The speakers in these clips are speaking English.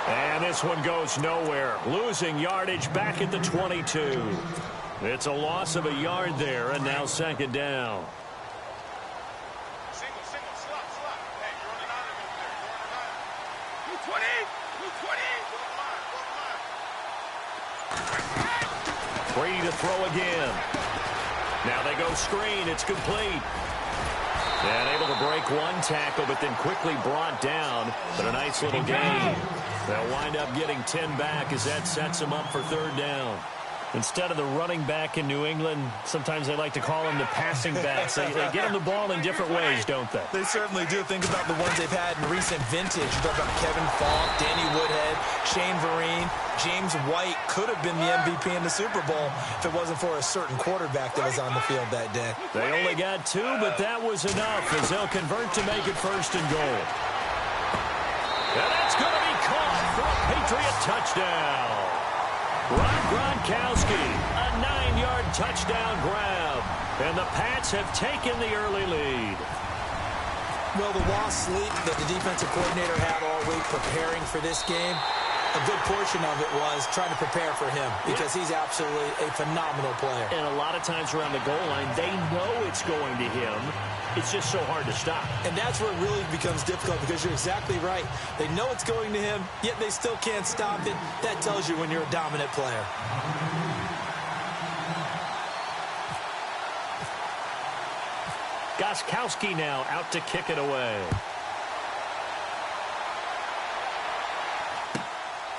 And this one goes nowhere. Losing yardage back at the 22. It's a loss of a yard there, and now second down. Single, slot. Hey, you're on the line over there. You're on the line. 220. Brady to throw again. Now they go screen. It's complete. And able to break one tackle, but then quickly brought down. But a nice little gain. They'll wind up getting 10 back as that sets them up for third down. Instead of the running back in New England, sometimes they like to call them the passing backs. They get them the ball in different ways, don't they? They certainly do. Think about the ones they've had in recent vintage. You talk about Kevin Falk, Danny Woodhead, Shane Vereen, James White could have been the MVP in the Super Bowl if it wasn't for a certain quarterback that was on the field that day. They only got 2, but that was enough as they'll convert to make it first and goal. And that's going to be caught for a Patriot touchdown. Rob Gronkowski, a 9-yard touchdown grab. And the Pats have taken the early lead. Well, the lost sleep that the defensive coordinator had all week preparing for this game, a good portion of it was trying to prepare for him because he's absolutely a phenomenal player. And a lot of times around the goal line, they know it's going to him. It's just so hard to stop. And that's where it really becomes difficult because you're exactly right. They know it's going to him, yet they still can't stop it. That tells you when you're a dominant player. Gostkowski now out to kick it away.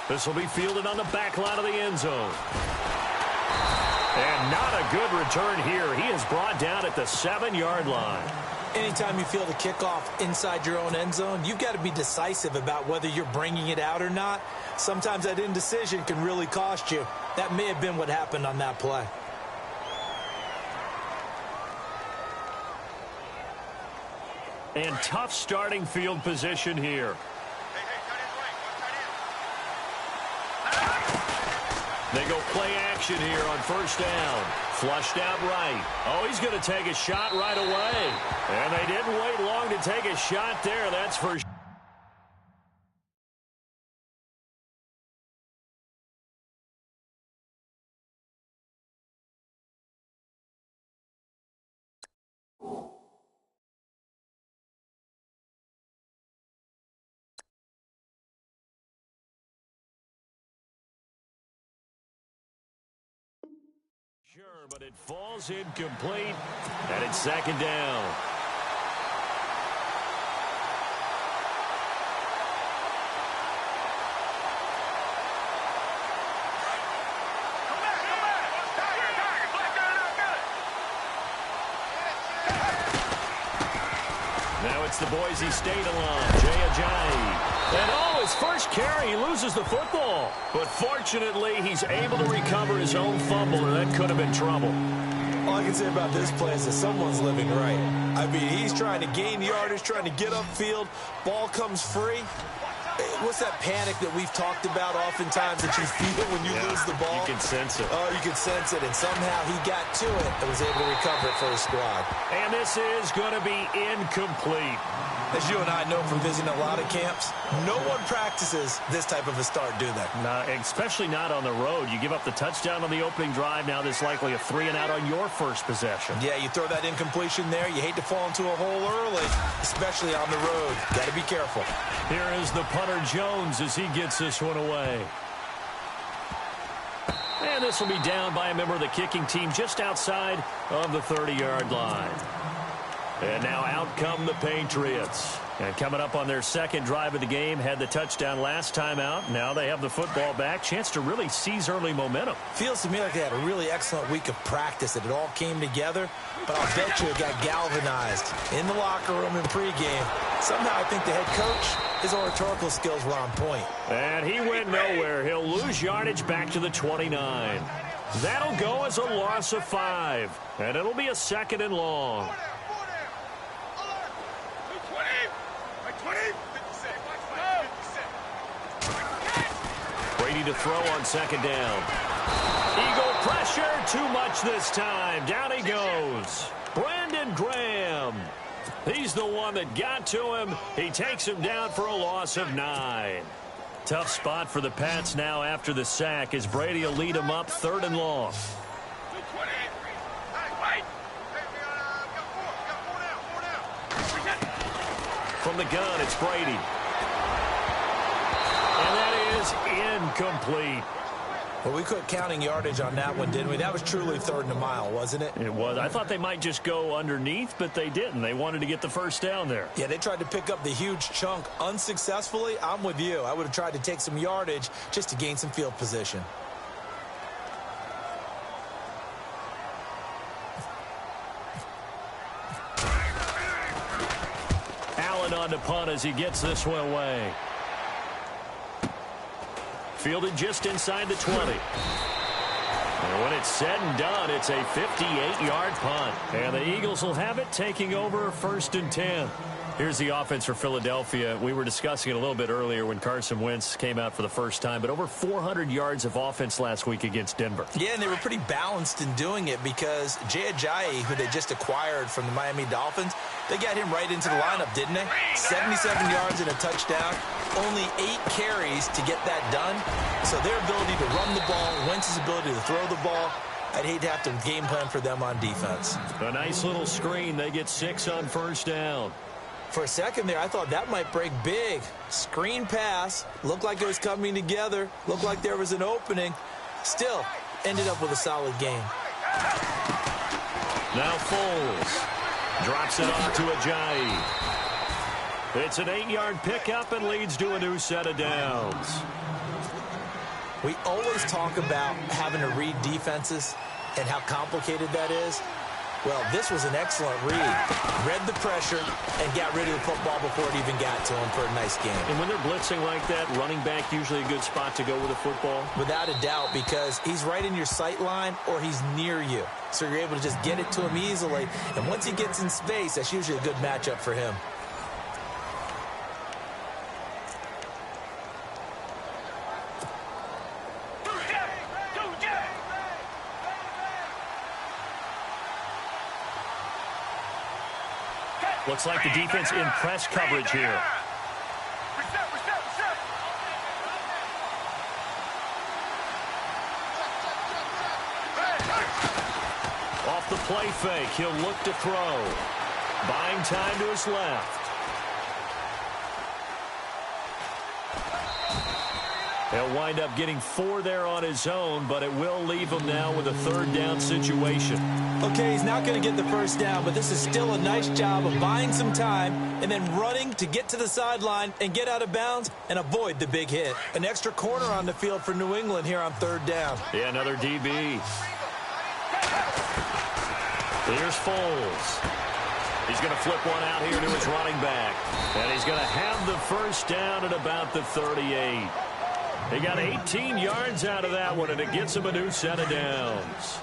This will be fielded on the back line of the end zone. And not a good return here. He is brought down at the 7-yard line. Anytime you field a kickoff inside your own end zone, you've got to be decisive about whether you're bringing it out or not. Sometimes that indecision can really cost you. That may have been what happened on that play. And tough starting field position here. They go play action here on first down. Flushed out right. Oh, he's going to take a shot right away. And they didn't wait long to take a shot there. That's for sure. Sure, but it falls incomplete, and it's second down. Now it's the Boise State alum, Jay Ajayi. And oh, his first carry, he loses the football. But fortunately, he's able to recover his own fumble, or that could have been trouble. All I can say about this play is that someone's living right. I mean, he's trying to gain yardage, trying to get upfield. Ball comes free. What's that panic that we've talked about oftentimes that you feel when you lose the ball? You can sense it. Oh, you can sense it. And somehow he got to it and was able to recover it for his squad. And this is going to be incomplete. As you and I know from visiting a lot of camps, no one practices this type of a start, do they? No, especially not on the road. You give up the touchdown on the opening drive. Now there's likely a 3-and-out on your first possession. Yeah, you throw that incompletion there. You hate to fall into a hole early, especially on the road. Got to be careful. Here is the punter Jones as he gets this one away. And this will be down by a member of the kicking team just outside of the 30-yard line. And now out come the Patriots. And coming up on their second drive of the game, had the touchdown last time out. Now they have the football back. Chance to really seize early momentum. Feels to me like they had a really excellent week of practice, that it all came together. But I'll bet you it got galvanized in the locker room in pregame. Somehow I think the head coach, his oratorical skills were on point. And he went nowhere. He'll lose yardage back to the 29. That'll go as a loss of 5. And it'll be a 2nd and long. Brady to throw on second down. Eagle pressure, too much this time. Down he goes. Brandon Graham. He's the one that got to him. He takes him down for a loss of 9. Tough spot for the Pats now after the sack as Brady will lead them up 3rd and long. 220. Hey, wait. Hey, we got four down. From the gun, it's Brady. And that is incomplete. Well, we quit counting yardage on that one, didn't we? That was truly 3rd and a mile, wasn't it? It was. I thought they might just go underneath, but they didn't. They wanted to get the first down there. Yeah, they tried to pick up the huge chunk unsuccessfully. I'm with you. I would have tried to take some yardage just to gain some field position. Allen on to punt as he gets this one away. Fielded just inside the 20. And when it's said and done, it's a 58-yard punt. And the Eagles will have it, taking over 1st and 10. Here's the offense for Philadelphia. We were discussing it a little bit earlier when Carson Wentz came out for the first time, but over 400 yards of offense last week against Denver. Yeah, and they were pretty balanced in doing it because Jay Ajayi, who they just acquired from the Miami Dolphins, they got him right into the lineup, didn't they? 77 yards and a touchdown. Only 8 carries to get that done. So their ability to run the ball, Wentz's ability to throw the ball, I'd hate to have to game plan for them on defense. A nice little screen. They get 6 on 1st down. For a second there, I thought that might break big. Screen pass. Looked like it was coming together. Looked like there was an opening. Still, ended up with a solid game. Now Foles drops it off to Ajayi. It's an 8-yard pickup and leads to a new set of downs. We always talk about having to read defenses and how complicated that is. Well, this was an excellent read. Read the pressure and got rid of the football before it even got to him for a nice game. And when they're blitzing like that, running back usually a good spot to go with a football? Without a doubt, because he's right in your sight line or he's near you. So you're able to just get it to him easily. And once he gets in space, that's usually a good matchup for him. Looks like the defense in press coverage here. Off the play fake, he'll look to throw. Buying time to his left. He'll wind up getting 4 there on his own, but it will leave him now with a 3rd down situation. Okay, he's not going to get the first down, but this is still a nice job of buying some time and then running to get to the sideline and get out of bounds and avoid the big hit. An extra corner on the field for New England here on 3rd down. Yeah, another DB. Here's Foles. He's going to flip one out here to his running back. And he's going to have the first down at about the 38. He got 18 yards out of that one, and it gets him a new set of downs.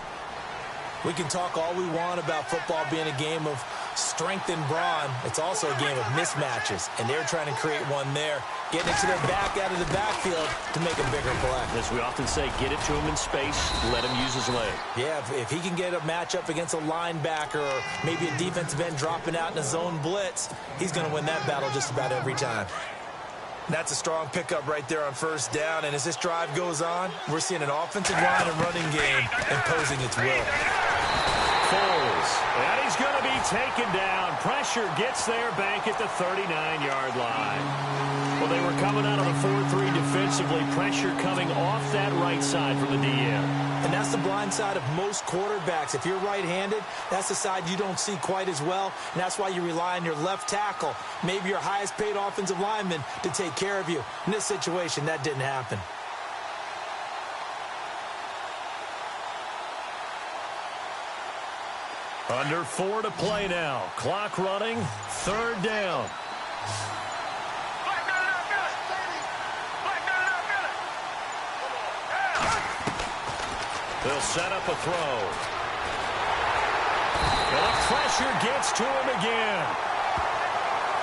We can talk all we want about football being a game of strength and brawn. It's also a game of mismatches, and they're trying to create one there, getting it to their back out of the backfield to make a bigger play. As we often say, get it to him in space, let him use his leg. Yeah, if he can get a matchup against a linebacker or maybe a defensive end dropping out in a zone blitz, he's going to win that battle just about every time. That's a strong pickup right there on 1st down, and as this drive goes on, we're seeing an offensive line and running game imposing its will. Foles, and he's going to be taken down. Pressure gets there back at the 39-yard line. Well, they were coming out of the 4-3 defensively. Pressure coming off that right side from the DN. And that's the blind side of most quarterbacks. If you're right-handed, that's the side you don't see quite as well. And that's why you rely on your left tackle, maybe your highest-paid offensive lineman, to take care of you. In this situation, that didn't happen. Under 4 to play now. Clock running. 3rd down. They'll set up a throw. And the pressure gets to him again.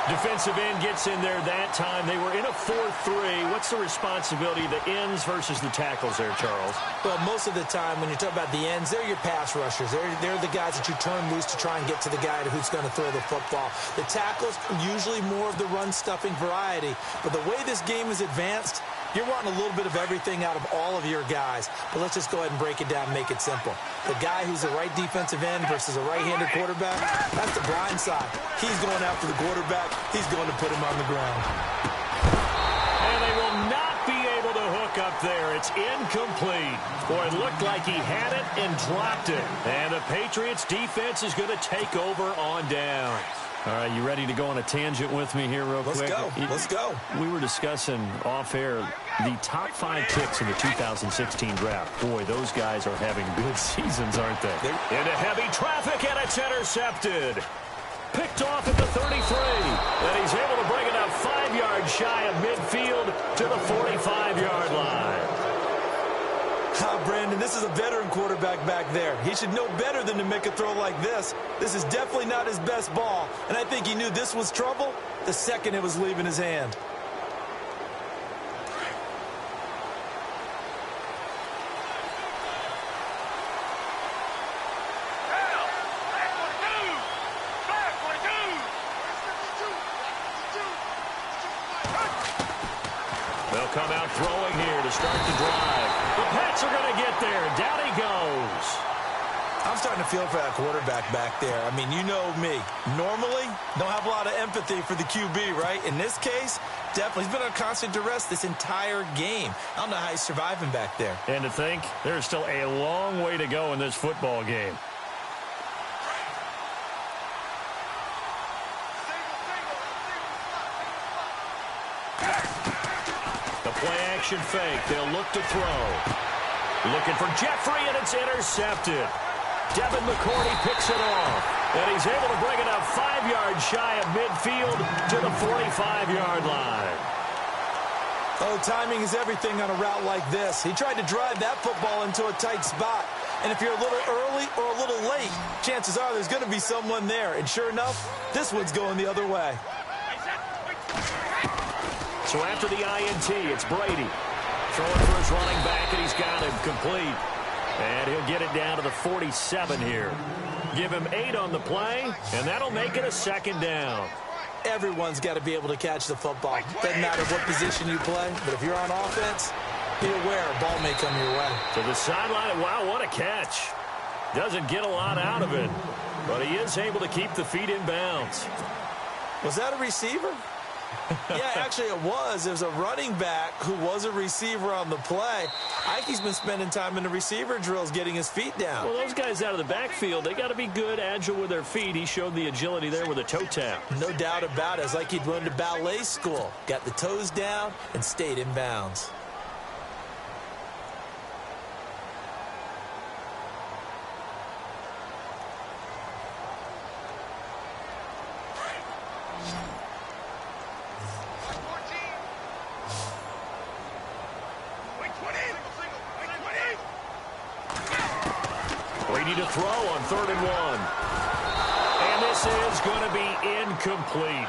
Defensive end gets in there that time. They were in a 4-3. What's the responsibility of the ends versus the tackles there, Charles? Well, most of the time when you talk about the ends, they're your pass rushers. They're the guys that you turn loose to try and get to the guy who's going to throw the football. The tackles are usually more of the run-stuffing variety. But the way this game is advanced, You're wanting a little bit of everything out of all of your guys, but let's just go ahead and break it down and make it simple. The guy who's the right defensive end versus a right-handed quarterback, that's the blind side. He's going after the quarterback. He's going to put him on the ground. And they will not be able to hook up there. It's incomplete. Boy, it looked like he had it and dropped it. And the Patriots defense is going to take over on down. All right, you ready to go on a tangent with me here real quick? Let's go. We were discussing off-air the top 5 picks in the 2016 draft. Boy, those guys are having good seasons, aren't they? Into heavy traffic, and it's intercepted. Picked off at the 33, and he's able to bring it up 5 yards shy of midfield to the 45-yard line. Brandon, this is a veteran quarterback back there. He should know better than to make a throw like this. This is definitely not his best ball, and I think he knew this was trouble the second it was leaving his hand. They'll come out throwing here to start the drive. The Pats are going to get there. Down he goes. I'm starting to feel for that quarterback back there. I mean, you know me. Normally, don't have a lot of empathy for the QB, right? In this case, definitely. He's been under constant duress this entire game. I don't know how he's surviving back there. And to think, there's still a long way to go in this football game. Play-action fake. They'll look to throw. Looking for Jeffrey, and it's intercepted. Devin McCourty picks it off. And he's able to bring it up 5 yards shy of midfield to the 45-yard line. Oh, timing is everything on a route like this. He tried to drive that football into a tight spot. And if you're a little early or a little late, chances are there's going to be someone there. And sure enough, this one's going the other way. So after the INT, it's Brady. Throwing for his running back, and he's got him complete. And he'll get it down to the 47 here. Give him 8 on the play, and that'll make it a 2nd down. Everyone's got to be able to catch the football. Doesn't matter what position you play, but if you're on offense, be aware a ball may come your way. To the sideline, wow, what a catch. Doesn't get a lot out of it, but he is able to keep the feet in bounds. Was that a receiver? Yeah, actually it was. There's a running back who was a receiver on the play. I think he's been spending time in the receiver drills getting his feet down. Well, those guys out of the backfield, they got to be good, agile with their feet. He showed the agility there with a toe tap. No doubt about it. It's like he'd run to ballet school. Got the toes down and stayed in bounds. Brady to throw on 3rd and 1. And this is going to be incomplete.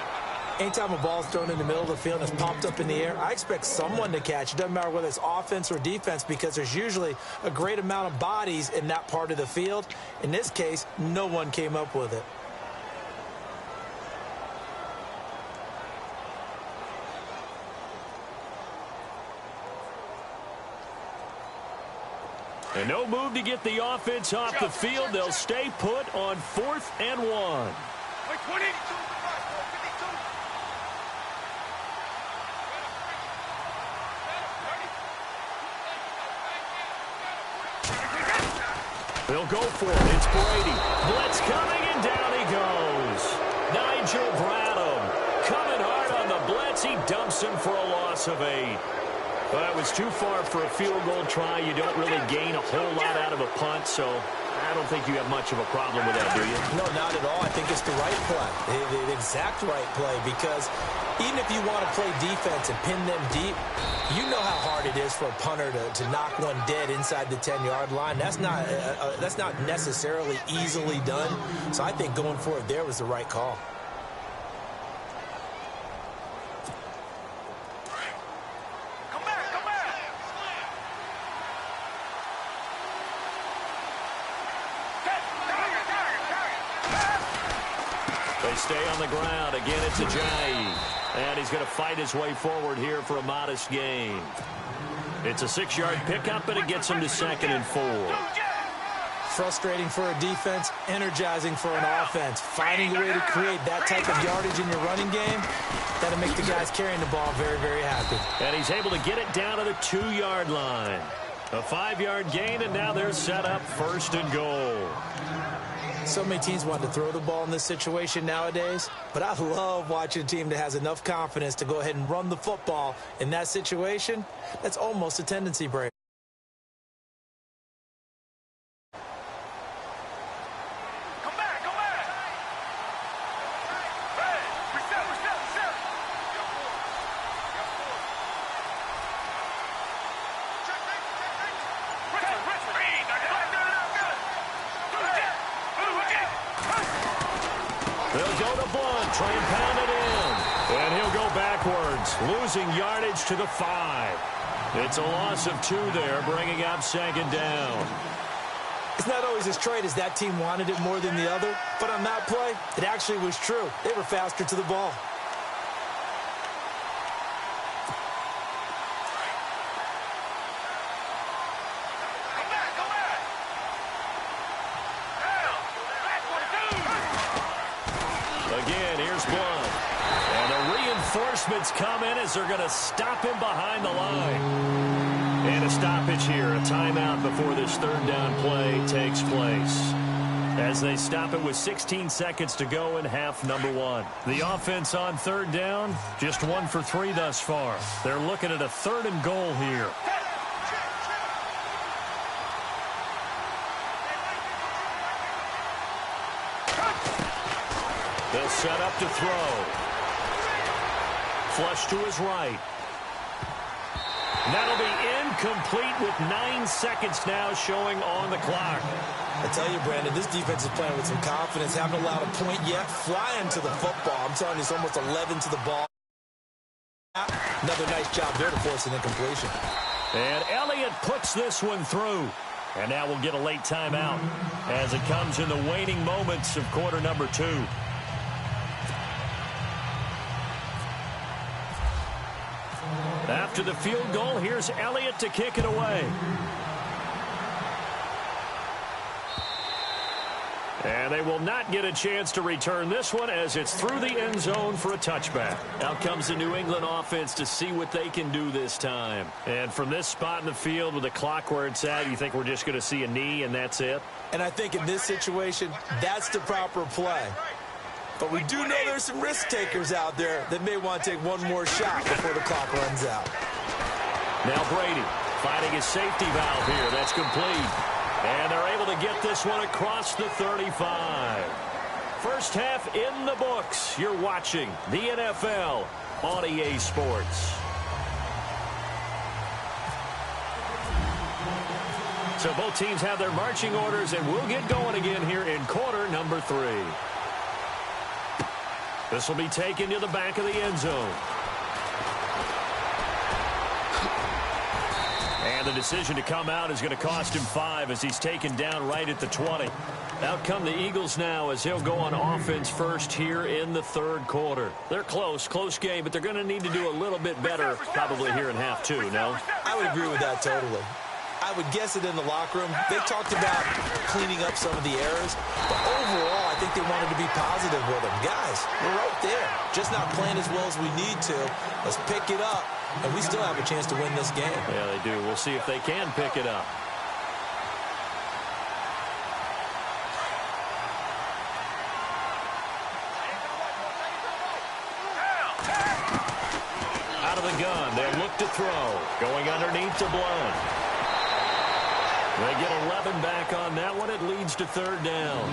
Anytime a ball's thrown in the middle of the field and it's popped up in the air, I expect someone to catch. It doesn't matter whether it's offense or defense because there's usually a great amount of bodies in that part of the field. In this case, no one came up with it. And no move to get the offense off the field. They'll stay put on 4th and 1. They'll go for it. It's Brady. Blitz coming, and down he goes. Nigel Bradham coming hard on the blitz. He dumps him for a loss of 8. Well, it was too far for a field goal try. You don't really gain a whole lot out of a punt, so I don't think you have much of a problem with that, do you? No, not at all. I think it's the right play, the exact right play, because even if you want to play defense and pin them deep, you know how hard it is for a punter to knock one dead inside the 10-yard line. That's not necessarily easily done, so I think going for it there was the right call. They stay on the ground. Again, it's Ajayi. And he's going to fight his way forward here for a modest gain. It's a 6-yard pickup, and it gets him to 2nd and 4. Frustrating for a defense, energizing for an offense. Finding a way to create that type of yardage in your running game, that'll make the guys carrying the ball very, very happy. And he's able to get it down to the 2-yard line. A 5-yard gain, and now they're set up 1st and goal. So many teams want to throw the ball in this situation nowadays, but I love watching a team that has enough confidence to go ahead and run the football in that situation. That's almost a tendency break. Try and pound it in. And he'll go backwards, losing yardage to the 5. It's a loss of 2 there, bringing up 2nd down. It's not always as straight as that team wanted it more than the other, but on that play, it actually was true. They were faster to the ball. Reinforcements come in as they're going to stop him behind the line. And a stoppage here, a timeout before this 3rd down play takes place. As they stop it with 16 seconds to go in half number 1. The offense on 3rd down, just 1 for 3 thus far. They're looking at a 3rd and goal here. They'll set up to throw. Flush to his right. That'll be incomplete with 9 seconds now showing on the clock. I tell you, Brandon, this defense is playing with some confidence. Haven't allowed a point yet. Flying to the football. I'm telling you, it's almost 11 to the ball. Another nice job there to force an incompletion. And Elliott puts this one through. And now we'll get a late timeout as it comes in the waning moments of quarter number 2. After the field goal, here's Elliott to kick it away. And they will not get a chance to return this one as it's through the end zone for a touchback. Out comes the New England offense to see what they can do this time. And from this spot in the field with the clock where it's at, you think we're just going to see a knee and that's it? And I think in this situation, that's the proper play. But we do know there's some risk takers out there that may want to take one more shot before the clock runs out. Now Brady finding his safety valve here. That's complete. And they're able to get this one across the 35. First half in the books. You're watching the NFL on EA Sports. So both teams have their marching orders, and we'll get going again here in quarter number 3. This will be taken to the back of the end zone. And the decision to come out is going to cost him 5 as he's taken down right at the 20. Out come the Eagles now as he'll go on offense first here in the 3rd quarter. They're close game, but they're going to need to do a little bit better probably here in half 2, no? I would agree with that totally. I would guess it in the locker room. They talked about cleaning up some of the errors, but overall, I think they wanted to be positive with them. Guys, we're right there. Just not playing as well as we need to. Let's pick it up, and we still have a chance to win this game. Yeah, they do. We'll see if they can pick it up. Out of the gun, they'll look to throw. Going underneath to Blount. They get 11 back on that one. It leads to 3rd down.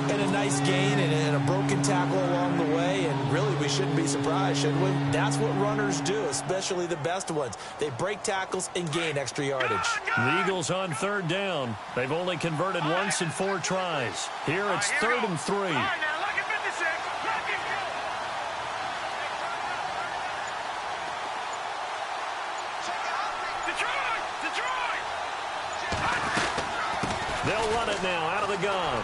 And a nice gain and a broken tackle along the way. And really, we shouldn't be surprised, should we? That's what runners do, especially the best ones. They break tackles and gain extra yardage. The Eagles on 3rd down. They've only converted once in 4 tries. Here it's 3rd and 3. They'll run it now out of the gun.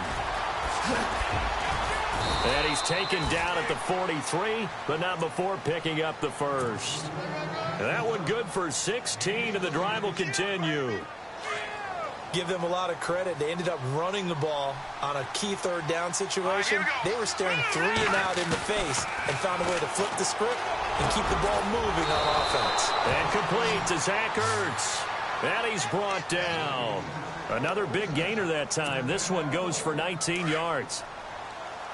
And he's taken down at the 43, but not before picking up the first. And that one good for 16, and the drive will continue. Give them a lot of credit. They ended up running the ball on a key third down situation. They were staring 3 and out in the face and found a way to flip the script and keep the ball moving on offense. And complete to Zach Ertz. And he's brought down. Another big gainer that time. This one goes for 19 yards.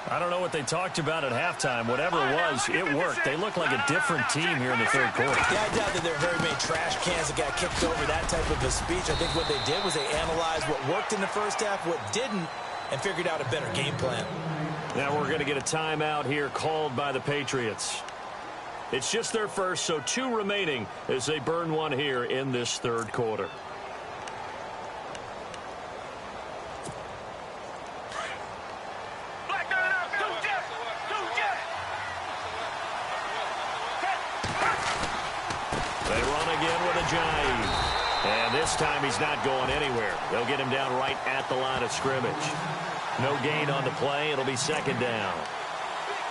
I don't know what they talked about at halftime. Whatever it was, it worked. They look like a different team here in the third quarter. Yeah, I doubt that there are very many trash cans that got kicked over, that type of a speech. I think what they did was they analyzed what worked in the first half, what didn't, and figured out a better game plan. Now we're going to get a timeout here called by the Patriots. It's just their first, so 2 remaining as they burn one here in this third quarter. And this time he's not going anywhere. They'll get him down right at the line of scrimmage. No gain on the play. It'll be second down.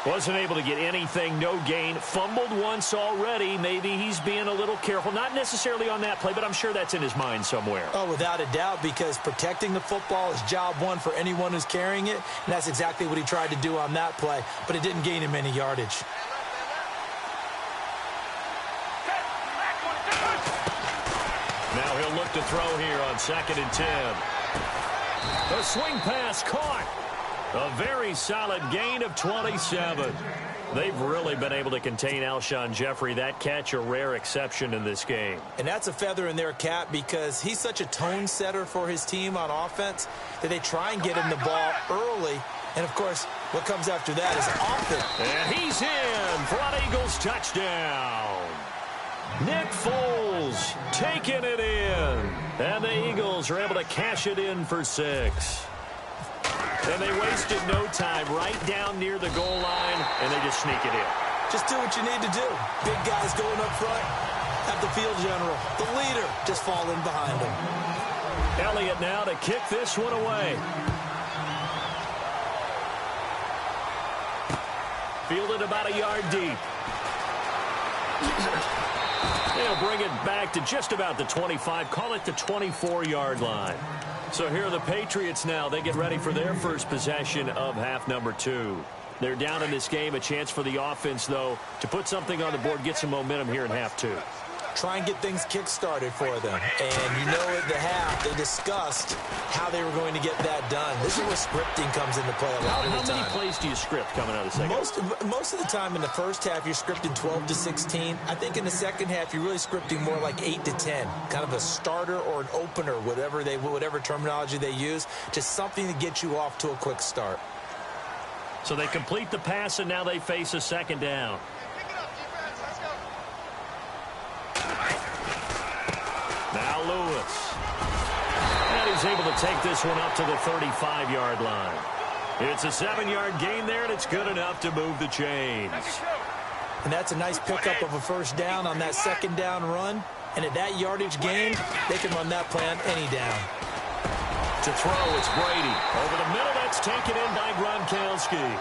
Wasn't able to get anything. No gain. Fumbled once already. Maybe he's being a little careful. Not necessarily on that play, but I'm sure that's in his mind somewhere. Oh, without a doubt, because protecting the football is job one for anyone who's carrying it. And that's exactly what he tried to do on that play. But it didn't gain him any yardage. Now he'll look to throw here on 2nd and 10. The swing pass caught. A very solid gain of 27. They've really been able to contain Alshon Jeffrey. That catch a rare exception in this game. And that's a feather in their cap because he's such a tone setter for his team on offense that they try and get him the ball early. And, of course, what comes after that is often. And he's in for an Eagles touchdown. Nick Foles taking it in. And the Eagles are able to cash it in for 6. And they wasted no time right down near the goal line, and they just sneak it in. Just do what you need to do. Big guys going up front. Have the field general, the leader, just fall in behind him. Elliott now to kick this one away. Fielded about a yard deep. They'll bring it back to just about the 25. Call it the 24-yard line. So here are the Patriots now. They get ready for their first possession of half number 2. They're down in this game. A chance for the offense, though, to put something on the board, get some momentum here in half 2. Try and get things kick-started for them. And you know at the half, they discussed how they were going to get that done. This is where scripting comes into play a lot of the time. How many plays do you script coming out of the second? Most of the time in the first half, you're scripting 12 to 16. I think in the second half, you're really scripting more like 8 to 10. Kind of a starter or an opener, whatever terminology they use. Just something to get you off to a quick start. So they complete the pass, and now they face a second down. Now Lewis. And he's able to take this one up to the 35-yard line. It's a 7-yard gain there, and it's good enough to move the chains. And that's a nice pickup of a first down on that second down run. And at that yardage gain, they can run that play on any down. To throw, it's Brady. Over the middle, that's taken in by Gronkowski.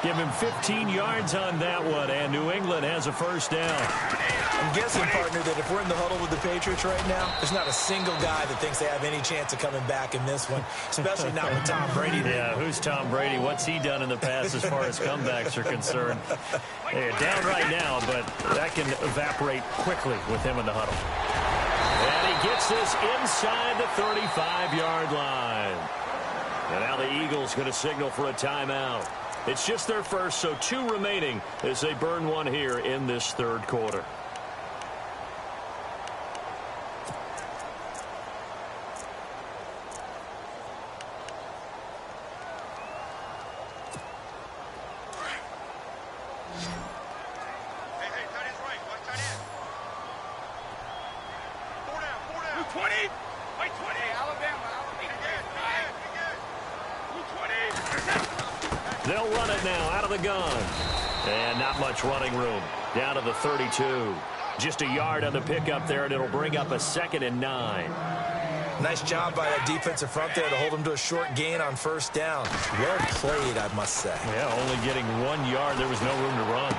Give him 15 yards on that one, and New England has a first down. I'm guessing, partner, that if we're in the huddle with the Patriots right now, there's not a single guy that thinks they have any chance of coming back in this one, especially not with Tom Brady. Yeah, who's Tom Brady? What's he done in the past as far as comebacks are concerned? They're down right now, but that can evaporate quickly with him in the huddle. And he gets this inside the 35-yard line. And now the Eagles going to signal for a timeout. It's just their first, so 2 remaining as they burn one here in this third quarter. Hey, tight end's right. Watch tight end. 4 down. 20. Right, 20. Alabama. Again. 20. They'll run it now out of the gun. And not much running room. Down to the 32. Just a yard on the pickup there, and it'll bring up a 2nd and 9. Nice job by that defensive front there to hold him to a short gain on first down. Well played, I must say. Yeah, only getting 1 yard. There was no room to run.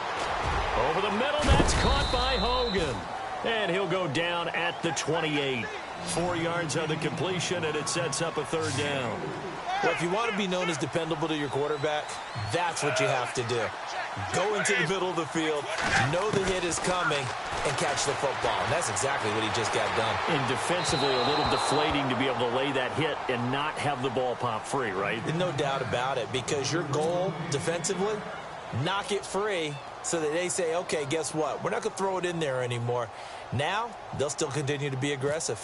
Over the middle, that's caught by Hogan. And he'll go down at the 28. 4 yards on the completion, and it sets up a third down. Well, if you want to be known as dependable to your quarterback, that's what you have to do. Go into the middle of the field, know the hit is coming, and catch the football. And that's exactly what he just got done. And defensively, a little deflating to be able to lay that hit and not have the ball pop free, right? No doubt about it, because your goal defensively, knock it free so that they say, okay, guess what? We're not going to throw it in there anymore. Now, they'll still continue to be aggressive.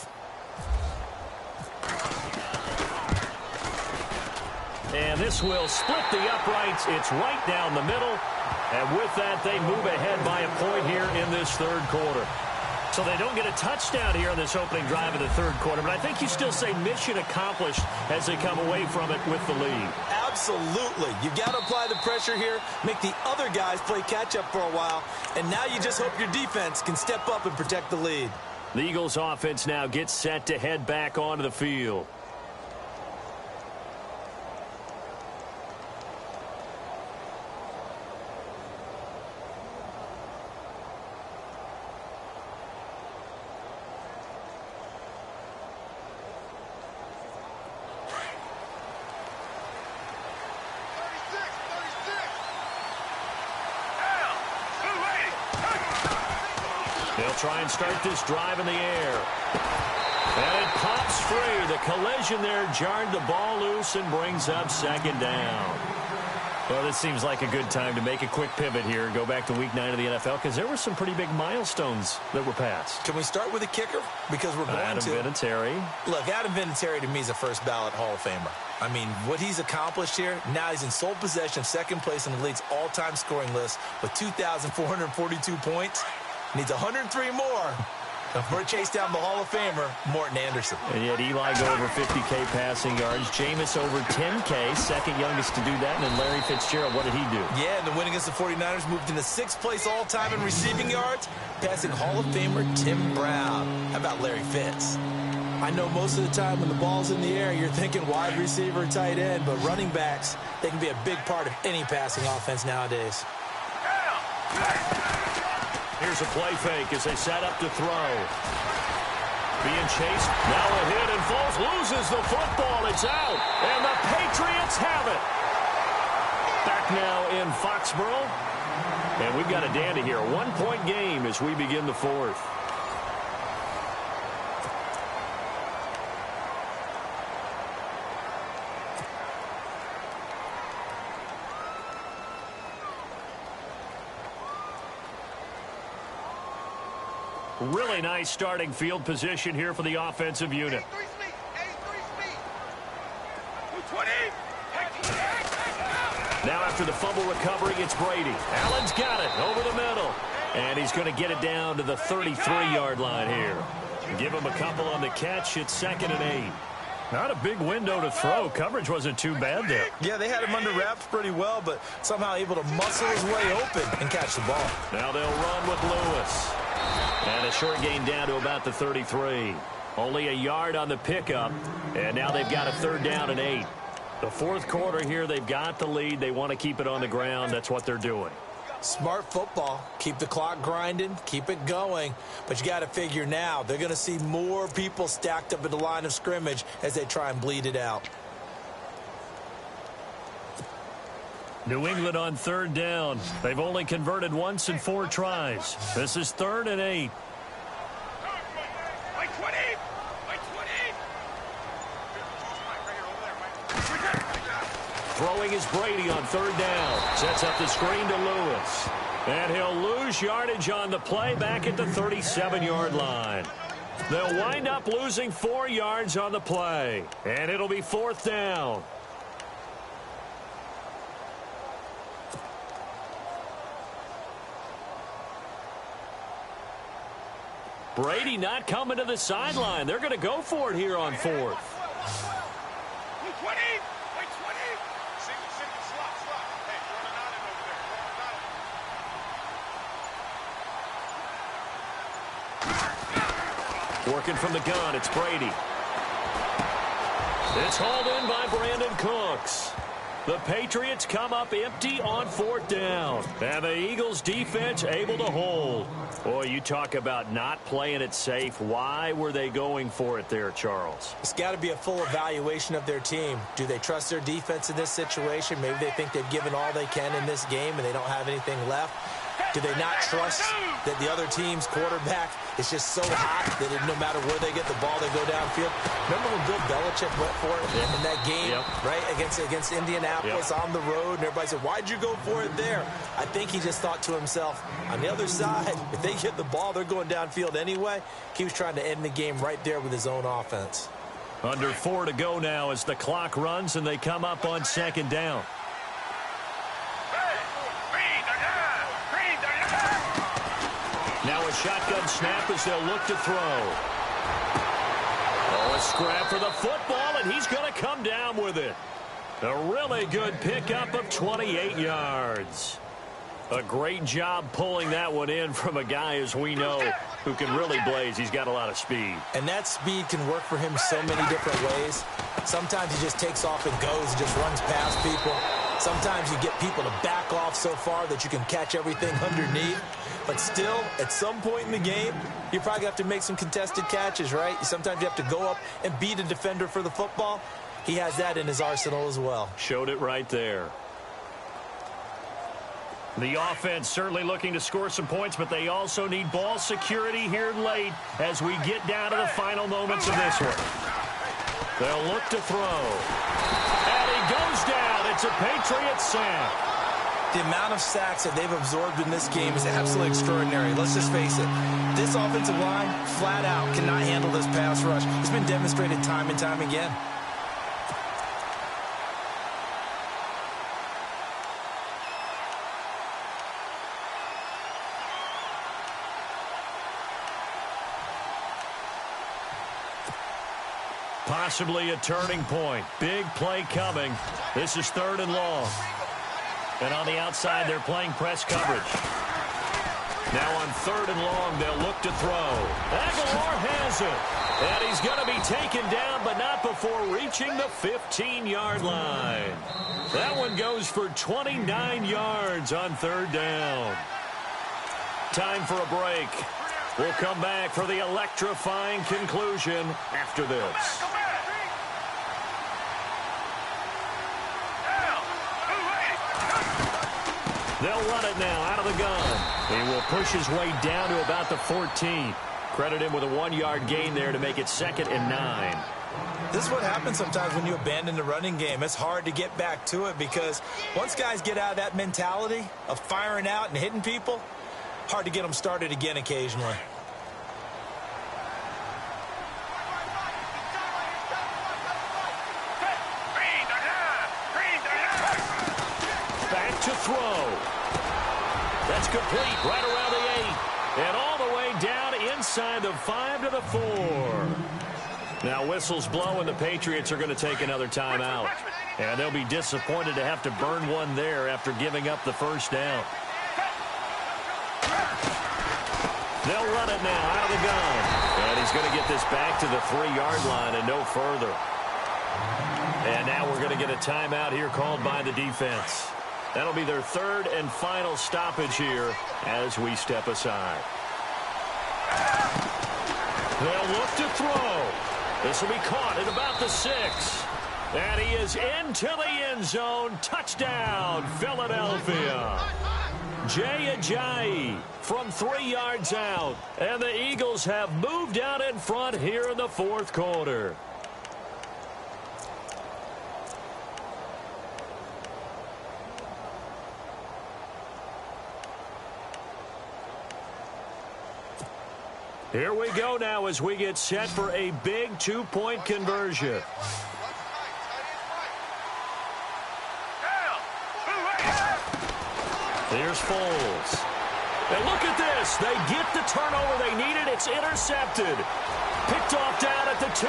And this will split the uprights. It's right down the middle. And with that, they move ahead by a point here in this third quarter. So they don't get a touchdown here in this opening drive of the third quarter. But I think you still say mission accomplished as they come away from it with the lead. Absolutely. You've got to apply the pressure here, make the other guys play catch-up for a while, and now you just hope your defense can step up and protect the lead. The Eagles offense now gets set to head back onto the field. They'll try and start this drive in the air. And it pops free. The collision there jarred the ball loose and brings up second down. Well, this seems like a good time to make a quick pivot here and go back to Week 9 of the NFL because there were some pretty big milestones that were passed. Can we start with a kicker? Because we're going Adam Vinatieri. Look, Adam Vinatieri to me is a first ballot Hall of Famer. I mean, what he's accomplished here, now he's in sole possession of second place in the league's all-time scoring list with 2,442 points. Needs 103 more. We're chased down the Hall of Famer, Morton Anderson. And yet Eli go over 50K passing yards. Jameis over 10K, second youngest to do that. And then Larry Fitzgerald, what did he do? Yeah, and the win against the 49ers moved into 6th place all-time in receiving yards, passing Hall of Famer Tim Brown. How about Larry Fitz? I know most of the time when the ball's in the air, you're thinking wide receiver, tight end, but running backs, they can be a big part of any passing offense nowadays. Here's a play fake as they set up to throw. Being chased. Now a hit, and Foles loses the football. It's out. And the Patriots have it. Back now in Foxborough. And we've got a dandy here. A 1-point game as we begin the fourth. Really nice starting field position here for the offensive unit. Now after the fumble recovery, it's Brady. Allen's got it over the middle. And he's going to get it down to the 33-yard line here. Give him a couple on the catch. It's 2nd and 8. Not a big window to throw. Coverage wasn't too bad there. Yeah, they had him under wraps pretty well, but somehow able to muscle his way open and catch the ball. Now they'll run with Lewis. And a short gain down to about the 33. Only a yard on the pickup. And now they've got a 3rd down and 8. The fourth quarter here, they've got the lead. They want to keep it on the ground. That's what they're doing. Smart football. Keep the clock grinding. Keep it going. But you got to figure now, they're going to see more people stacked up at the line of scrimmage as they try and bleed it out. New England on 3rd down. They've only converted once in 4 tries. This is 3rd and 8. Throwing is Brady on 3rd down. Sets up the screen to Lewis. And he'll lose yardage on the play back at the 37-yard line. They'll wind up losing 4 yards on the play. And it'll be 4th down. Brady not coming to the sideline. They're going to go for it here on 4th. Working from the gun, it's Brady. It's hauled in by Brandon Cooks. The Patriots come up empty on 4th down. And the Eagles defense able to hold. Boy, you talk about not playing it safe. Why were they going for it there, Charles? It's got to be a full evaluation of their team. Do they trust their defense in this situation? Maybe they think they've given all they can in this game and they don't have anything left. Do they not trust that the other team's quarterback is just so hot that no matter where they get the ball, they go downfield? Remember when Bill Belichick went for it in that game, right, against Indianapolis on the road, and everybody said, why'd you go for it there? I think he just thought to himself, on the other side, if they get the ball, they're going downfield anyway. He was trying to end the game right there with his own offense. Under 4 to go now as the clock runs and they come up on 2nd down. Now a shotgun snap as they'll look to throw. Oh, a scrap for the football, and he's going to come down with it. A really good pickup of 28 yards. A great job pulling that one in from a guy, as we know, who can really blaze. He's got a lot of speed. And that speed can work for him so many different ways. Sometimes he just takes off and goes and just runs past people. Sometimes you get people to back off so far that you can catch everything underneath. But still, at some point in the game, you probably have to make some contested catches, right? Sometimes you have to go up and beat a defender for the football. He has that in his arsenal as well. Showed it right there. The offense certainly looking to score some points, but they also need ball security here late as we get down to the final moments of this one. They'll look to throw. And he goes down. It's a Patriots sack. The amount of sacks that they've absorbed in this game is absolutely extraordinary. Let's just face it. This offensive line, flat out, cannot handle this pass rush. It's been demonstrated time and time again. Possibly a turning point. Big play coming. This is 3rd and long. And on the outside, they're playing press coverage. Now on 3rd and long, they'll look to throw. Aguilar has it. And he's going to be taken down, but not before reaching the 15-yard line. That one goes for 29 yards on 3rd down. Time for a break. We'll come back for the electrifying conclusion after this. They'll run it now out of the gun. He will push his way down to about the 14. Credit him with a 1-yard gain there to make it 2nd and 9. This is what happens sometimes when you abandon the running game. It's hard to get back to it because once guys get out of that mentality of firing out and hitting people, hard to get them started again occasionally. Back to throw. That's complete right around the 8. And all the way down inside the 5 to the 4. Now whistles blow and the Patriots are going to take another timeout. And they'll be disappointed to have to burn one there after giving up the 1st down. They'll run it now out of the gun. And he's going to get this back to the 3-yard line and no further. And now we're going to get a timeout here called by the defense. That'll be their 3rd and final stoppage here as we step aside. They'll look to throw. This will be caught at about the 6. And he is into the end zone. Touchdown, Philadelphia. Jay Ajayi from 3 yards out. And the Eagles have moved out in front here in the 4th quarter. Here we go now as we get set for a big 2-point conversion. Here's Foles. And look at this. They get the turnover they needed. It's intercepted. Picked off down at the 2.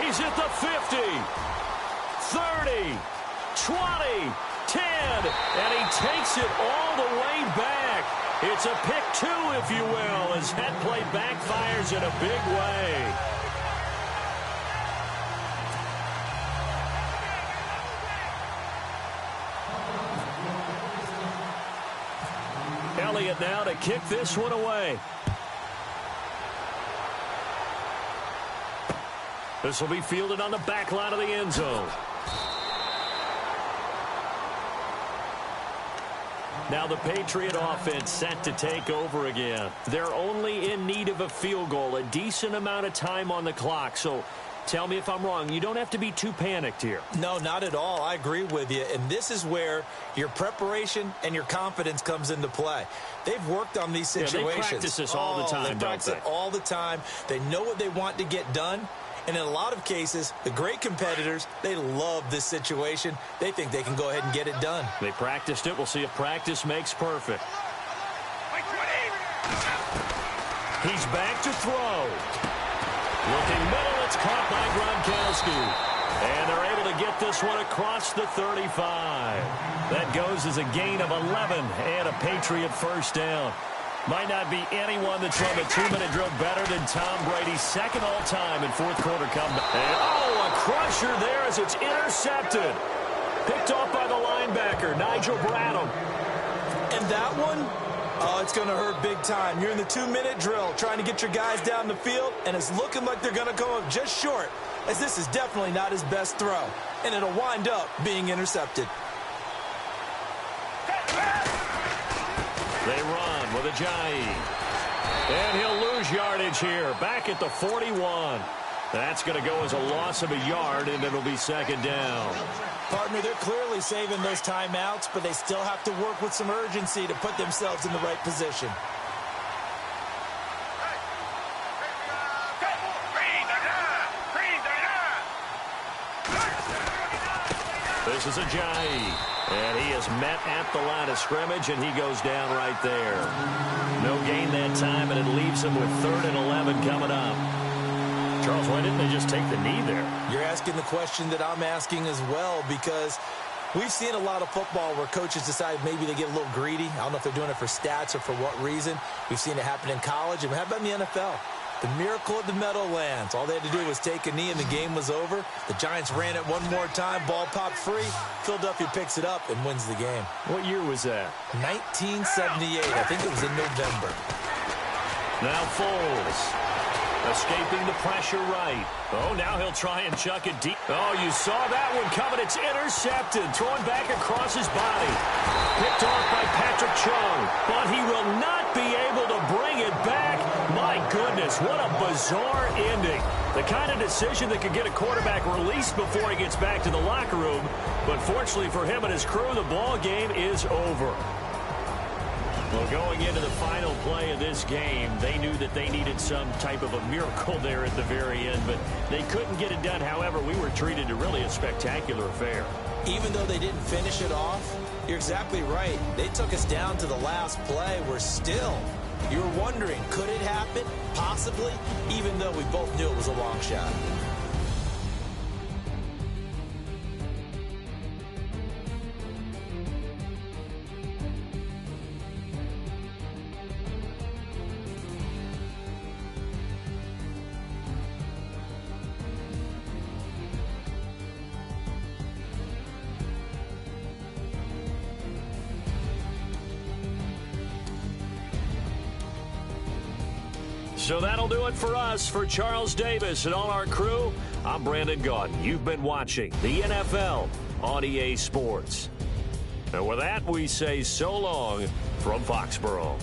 He's at the 50. 30. 20. 10. And he takes it all the way back. It's a pick 2, if you will, as that play backfires in a big way. it now to kick this one away. This will be fielded on the back line of the end zone. Now the Patriot offense set to take over again. They're only in need of a field goal, a decent amount of time on the clock. So tell me if I'm wrong. You don't have to be too panicked here. No, not at all. I agree with you. And this is where your preparation and your confidence comes into play. They've worked on these situations. Yeah, they practice this all the time, They practice it all the time. They know what they want to get done. And in a lot of cases, the great competitors, they love this situation. They think they can go ahead and get it done. They practiced it. We'll see if practice makes perfect. He's back to throw. Looking middle, it's caught by Gronkowski. And they're able to get this one across the 35. That goes as a gain of 11 and a Patriot first down. Might not be anyone that's run the 2-minute drill better than Tom Brady. Second all-time in fourth quarter comeback. And, a crusher there as it's intercepted. Picked off by the linebacker, Nigel Bradham. And that one, it's going to hurt big time. You're in the 2-minute drill trying to get your guys down the field, and it's looking like they're going to come up just short, as this is definitely not his best throw. And it'll wind up being intercepted. They run with Ajayi. And he'll lose yardage here. Back at the 41. That's going to go as a loss of a yard, and it'll be second down. Partner, they're clearly saving those timeouts, but they still have to work with some urgency to put themselves in the right position. This is Ajayi. And he is met at the line of scrimmage, and he goes down right there. No gain that time, and it leaves him with 3rd and 11 coming up. Charles, why didn't they just take the knee there? You're asking the question that I'm asking as well, because we've seen a lot of football where coaches decide maybe they get a little greedy. I don't know if they're doing it for stats or for what reason. We've seen it happen in college, and how about in the NFL? The miracle of the Meadowlands. All they had to do was take a knee, and the game was over. The Giants ran it one more time. Ball popped free. Philadelphia picks it up and wins the game. What year was that? 1978. I think it was in November. Now Foles. Escaping the pressure right. Oh, now he'll try and chuck it deep. Oh, you saw that one coming. It's intercepted. Throwing back across his body. Picked off by Patrick Chung. But he will not be able to bring it back. My goodness, what a bizarre ending. The kind of decision that could get a quarterback released before he gets back to the locker room. But fortunately for him and his crew, the ball game is over. Well, going into the final play of this game, they knew that they needed some type of a miracle there at the very end, but they couldn't get it done. However, we were treated to really a spectacular affair. Even though they didn't finish it off, you're exactly right. They took us down to the last play. We're still, you were wondering, could it happen? Possibly, even though we both knew it was a long shot. So that'll do it for us. For Charles Davis and all our crew, I'm Brandon Gaudin. You've been watching the NFL on EA Sports. And with that, we say so long from Foxborough.